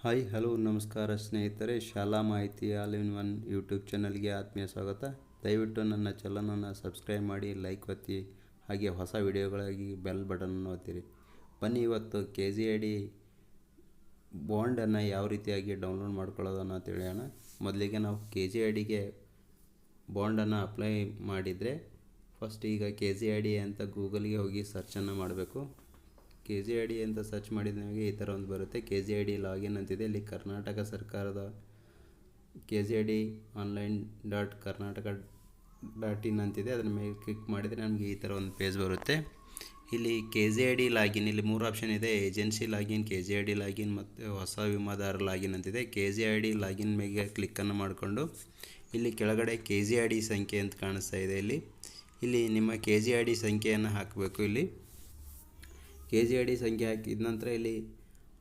Hi hello ನಮಸ್ಕಾರ ಸ್ನೇಹಿತರೆ, ಶಾಲಾ ಮಾಹಿತಿ ಆಲ್ ಇನ್ ಒನ್ ಯೂಟ್ಯೂಬ್ ಚಾನಲ್ಗೆ ಆತ್ಮೀಯ ಸ್ವಾಗತ. ದಯವಿಟ್ಟು ನನ್ನ ಚಾನಲನ್ನು ಸಬ್ಸ್ಕ್ರೈಬ್ ಮಾಡಿ, ಲೈಕ್ ಒತ್ತಿ, ಹಾಗೆ ಹೊಸ ವಿಡಿಯೋಗಳಾಗಿ ಬೆಲ್ ಬಟನನ್ನು ಒತ್ತಿರಿ. ಬನ್ನಿ ಇವತ್ತು KZID ಬಾಂಡನ್ನು ಯಾವ ರೀತಿಯಾಗಿ ಡೌನ್ಲೋಡ್ ಮಾಡ್ಕೊಳ್ಳೋದನ್ನು ತಿಳಿಯೋಣ. ಮೊದಲಿಗೆ ನಾವು KZIDಗೆ ಬಾಂಡನ್ನು ಅಪ್ಲೈ ಮಾಡಿದರೆ ಫಸ್ಟ್ ಈಗ KZID ಅಂತ ಗೂಗಲ್ಗೆ ಹೋಗಿ ಸರ್ಚನ್ನು ಮಾಡಬೇಕು. KZID ಅಂತ ಸರ್ಚ್ ಮಾಡಿದ ನಿಮಗೆ ಈ ಥರ ಒಂದು ಬರುತ್ತೆ. KZID ಲಾಗಿನ್ ಅಂತಿದೆ. ಇಲ್ಲಿ ಕರ್ನಾಟಕ ಸರ್ಕಾರದ KZID online.karnataka.in ಅಂತಿದೆ. ಅದರ ಮೇಲೆ ಕ್ಲಿಕ್ ಮಾಡಿದರೆ ನಮಗೆ ಈ ಥರ ಒಂದು ಪೇಜ್ ಬರುತ್ತೆ. ಇಲ್ಲಿ KZID ಲಾಗಿನ್, ಇಲ್ಲಿ 3 ಆಪ್ಷನ್ ಇದೆ: ಏಜೆನ್ಸಿ ಲಾಗಿನ್, KZID ಲಾಗಿನ್ ಮತ್ತು ಹೊಸ ವಿಮಾದಾರ ಲಾಗಿನ್ ಅಂತಿದೆ. KZID ಲಾಗಿನ್ ಮೇಲೆ ಕ್ಲಿಕ್ಕನ್ನು ಮಾಡಿಕೊಂಡು ಇಲ್ಲಿ ಕೆಳಗಡೆ KZID ಸಂಖ್ಯೆ ಅಂತ ಕಾಣಿಸ್ತಾ ಇದೆ. ಇಲ್ಲಿ ನಿಮ್ಮ KZID ಸಂಖ್ಯೆಯನ್ನು ಹಾಕಬೇಕು. ಇಲ್ಲಿ KZID ಸಂಖ್ಯೆ ಹಾಕಿದ ನಂತರ ಇಲ್ಲಿ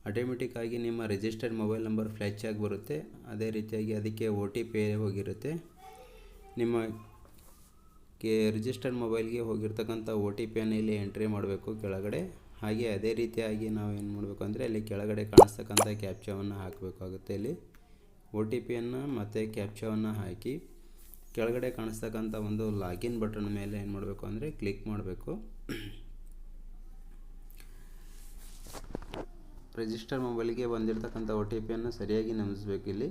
ಆಟೋಮೆಟಿಕ್ಕಾಗಿ ನಿಮ್ಮ ರಿಜಿಸ್ಟರ್ಡ್ ಮೊಬೈಲ್ ನಂಬರ್ ಫ್ಲ್ಯಾಶ್ ಆಗಿ ಬರುತ್ತೆ. ಅದೇ ರೀತಿಯಾಗಿ ಅದಕ್ಕೆ OTP ಹೋಗಿರುತ್ತೆ. ನಿಮ್ಮ ರಿಜಿಸ್ಟರ್ಡ್ ಮೊಬೈಲ್ಗೆ ಹೋಗಿರ್ತಕ್ಕಂಥ OTPಯನ್ನು ಇಲ್ಲಿ ಎಂಟ್ರಿ ಮಾಡಬೇಕು ಕೆಳಗಡೆ. ಹಾಗೆ ಅದೇ ರೀತಿಯಾಗಿ ನಾವು ಏನು ಮಾಡಬೇಕು ಅಂದರೆ ಇಲ್ಲಿ ಕೆಳಗಡೆ ಕಾಣಿಸ್ತಕ್ಕಂಥ ಕ್ಯಾಪ್ಚಾವನ್ನು ಹಾಕಬೇಕಾಗುತ್ತೆ. ಇಲ್ಲಿ OTPಯನ್ನು ಮತ್ತು ಕ್ಯಾಪ್ಚಾವನ್ನು ಹಾಕಿ ಕೆಳಗಡೆ ಕಾಣಿಸ್ತಕ್ಕಂಥ ಒಂದು ಲಾಗಿನ್ ಬಟನ್ ಮೇಲೆ ಏನು ಮಾಡಬೇಕು ಅಂದರೆ ಕ್ಲಿಕ್ ಮಾಡಬೇಕು. ರಿಜಿಸ್ಟರ್ ಮೊಬೈಲ್ಗೆ ಬಂದಿರತಕ್ಕಂಥ OTPಯನ್ನು ಸರಿಯಾಗಿ ನಮೂದಿಸಬೇಕು. ಇಲ್ಲಿ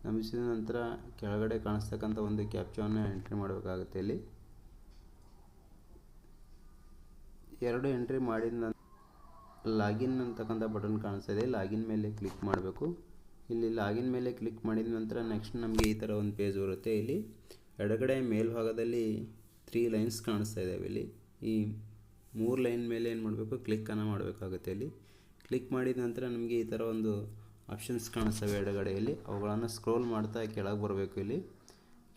ನಮೂದಿಸಿದ ನಂತರ ಕೆಳಗಡೆ ಕಾಣಿಸ್ತಕ್ಕಂಥ ಒಂದು ಕ್ಯಾಪ್ಚಾವನ್ನು ಎಂಟ್ರಿ ಮಾಡಬೇಕಾಗುತ್ತೆ. ಇಲ್ಲಿ 2 ಎಂಟ್ರಿ ಮಾಡಿದ ನಂತರ ಲಾಗಿನ್ ಅಂತಕ್ಕಂಥ ಬಟನ್ ಕಾಣಿಸ್ತಾ ಇದೆ. ಲಾಗಿನ್ ಮೇಲೆ ಕ್ಲಿಕ್ ಮಾಡಬೇಕು. ಇಲ್ಲಿ ಲಾಗಿನ್ ಮೇಲೆ ಕ್ಲಿಕ್ ಮಾಡಿದ ನಂತರ ನೆಕ್ಸ್ಟ್ ನಮಗೆ ಈ ಥರ ಒಂದು ಪೇಜ್ ಬರುತ್ತೆ. ಇಲ್ಲಿ ಎಡಗಡೆ ಮೇಲ್ಭಾಗದಲ್ಲಿ 3 ಲೈನ್ಸ್ ಕಾಣಿಸ್ತಾ ಇದ್ದಾವೆ. ಇಲ್ಲಿ ಈ 3 ಲೈನ್ ಮೇಲೆ ಏನು ಮಾಡಬೇಕು, ಕ್ಲಿಕ್ಕನ್ನು ಮಾಡಬೇಕಾಗುತ್ತೆ. ಇಲ್ಲಿ ಕ್ಲಿಕ್ ಮಾಡಿದ ನಂತರ ನಮಗೆ ಈ ಥರ ಒಂದು ಆಪ್ಷನ್ಸ್ ಕಾಣಿಸ್ತವೆ ಎಡಗಡೆಯಲ್ಲಿ. ಅವುಗಳನ್ನು ಸ್ಕ್ರೋಲ್ ಮಾಡ್ತಾ ಕೆಳಗೆ ಬರಬೇಕು. ಇಲ್ಲಿ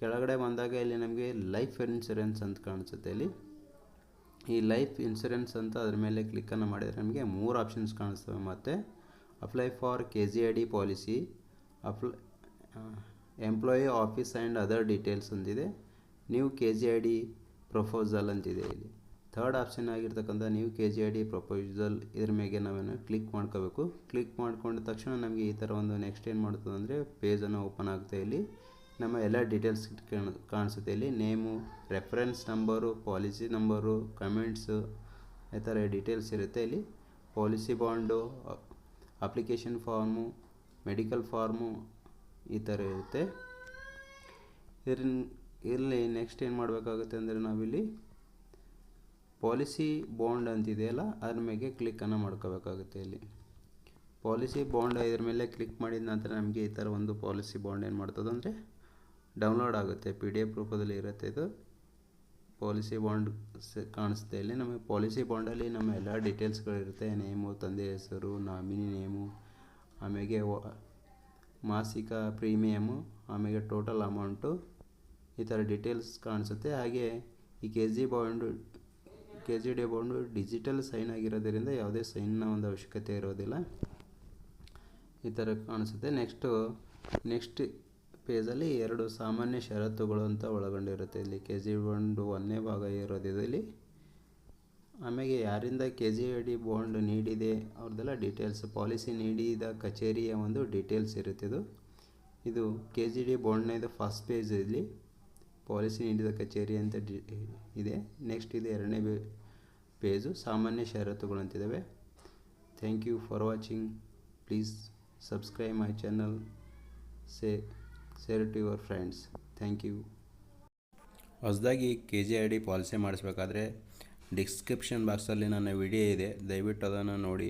ಕೆಳಗಡೆ ಬಂದಾಗ ಇಲ್ಲಿ ನಮಗೆ ಲೈಫ್ ಇನ್ಶೂರೆನ್ಸ್ ಅಂತ ಕಾಣಿಸುತ್ತೆ. ಇಲ್ಲಿ ಈ ಲೈಫ್ ಇನ್ಶೂರೆನ್ಸ್ ಅಂತ ಅದ್ರ ಮೇಲೆ ಕ್ಲಿಕ್ಕನ್ನು ಮಾಡಿದರೆ ನಮಗೆ 3 ಆಪ್ಷನ್ಸ್ ಕಾಣಿಸ್ತವೆ. ಮತ್ತು apply for KZID policy, employee office and other details ಅಂತಿದೆ. ನ್ಯೂ KZID ಪ್ರಪೋಸಲ್ ಅಂತಿದೆ. ಇಲ್ಲಿ ಥರ್ಡ್ ಆಪ್ಷನ್ ಆಗಿರ್ತಕ್ಕಂಥ ನ್ಯೂ KZID ಪ್ರಪೋಸಲ್, ಇದ್ರ ಮೇಲೆ ನಾವೇನು ಕ್ಲಿಕ್ ಮಾಡ್ಕೋಬೇಕು. ಕ್ಲಿಕ್ ಮಾಡ್ಕೊಂಡ ತಕ್ಷಣ ನಮಗೆ ಈ ಥರ ಒಂದು ನೆಕ್ಸ್ಟ್ ಏನು ಮಾಡ್ತದೆ ಅಂದರೆ ಪೇಜನ್ನು ಓಪನ್ ಆಗುತ್ತೆ. ಇಲ್ಲಿ ನಮ್ಮ ಎಲ್ಲ ಡೀಟೇಲ್ಸ್ ಕಾಣಿಸುತ್ತೆ. ಇಲ್ಲಿ name, reference number, policy number, comments, ಈ ಥರ ಡೀಟೇಲ್ಸ್ ಇರುತ್ತೆ. ಇಲ್ಲಿ policy bond, application form, medical form, ಈ ಥರ ಇರುತ್ತೆ. ಇಲ್ಲಿ ನೆಕ್ಸ್ಟ್ ಏನು ಮಾಡಬೇಕಾಗುತ್ತೆ ಅಂದರೆ ನಾವಿಲ್ಲಿ ಪಾಲಿಸಿ ಬಾಂಡ್ ಅಂತಿದೆಯಲ್ಲ ಅದ್ರ ಮೇಲೆ ಕ್ಲಿಕ್ಕನ್ನು ಮಾಡ್ಕೋಬೇಕಾಗುತ್ತೆ. ಇಲ್ಲಿ ಪಾಲಿಸಿ ಬಾಂಡ್ ಇದ್ರ ಮೇಲೆ ಕ್ಲಿಕ್ ಮಾಡಿದ ನಂತರ ನಮಗೆ ಈ ಥರ ಒಂದು ಪಾಲಿಸಿ ಬಾಂಡ್ ಏನು ಮಾಡ್ತದೆ ಅಂದರೆ ಡೌನ್ಲೋಡ್ ಆಗುತ್ತೆ. PDF ರೂಪದಲ್ಲಿ ಇರುತ್ತೆ. ಇದು ಪಾಲಿಸಿ ಬಾಂಡ್ ಕಾಣಿಸುತ್ತೆ. ಇಲ್ಲಿ ನಮಗೆ ಪಾಲಿಸಿ ಬಾಂಡಲ್ಲಿ ನಮ್ಮ ಎಲ್ಲ ಡೀಟೇಲ್ಸ್ಗಳಿರುತ್ತೆ. ನೇಮು, ತಂದೆ ಹೆಸರು, ನಾಮಿನಿ ನೇಮು, ಆಮೇಲೆ ಮಾಸಿಕ ಪ್ರೀಮಿಯಮು, ಆಮೇಲೆ ಟೋಟಲ್ ಅಮೌಂಟು, ಈ ಥರ ಡೀಟೇಲ್ಸ್ ಕಾಣಿಸುತ್ತೆ. ಹಾಗೆ ಈ KZID ಬಾಂಡು ಡಿಜಿಟಲ್ ಸೈನ್ ಆಗಿರೋದರಿಂದ ಯಾವುದೇ ಸೈನ್ನ ಒಂದು ಅವಶ್ಯಕತೆ ಇರೋದಿಲ್ಲ. ಈ ಥರ ಕಾಣಿಸುತ್ತೆ. ನೆಕ್ಸ್ಟ್ ಪೇಜಲ್ಲಿ 2 ಸಾಮಾನ್ಯ ಷರತ್ತುಗಳು ಅಂತ ಒಳಗೊಂಡಿರುತ್ತೆ. ಇಲ್ಲಿ KZID ಬಾಂಡು 1ನೇ ಭಾಗ ಇರೋದಿದೆ. ಇಲ್ಲಿ ಆಮೇಲೆ ಯಾರಿಂದ KZID ಬಾಂಡ್ ನೀಡಿದೆ ಅವ್ರದ್ದೆಲ್ಲ ಡೀಟೇಲ್ಸ್, ಪಾಲಿಸಿ ನೀಡಿದ ಕಚೇರಿಯ ಒಂದು ಡೀಟೇಲ್ಸ್ ಇರುತ್ತೆ. ಇದು KZID ಬಾಂಡ್ನ ಇದು ಫಸ್ಟ್ ಪೇಜ್. ಇಲ್ಲಿ ಪಾಲಿಸಿ ನೀಡಿದ ಕಚೇರಿ ಅಂತ ಇದೆ. ನೆಕ್ಸ್ಟ್ ಇದು 2ನೇ ಪೇಜು ಸಾಮಾನ್ಯ ಷರತ್ತುಗಳು ಅಂತಿದ್ದಾವೆ. Thank you for watching. Please subscribe my channel, share to your friends. Thank you. ಹೊಸದಾಗಿ KZID ಪಾಲಿಸಿ ಮಾಡಿಸ್ಬೇಕಾದ್ರೆ ಡಿಸ್ಕ್ರಿಪ್ಷನ್ ಬಾಕ್ಸಲ್ಲಿ ನನ್ನ ವಿಡಿಯೋ ಇದೆ, ದಯವಿಟ್ಟು ಅದನ್ನು ನೋಡಿ.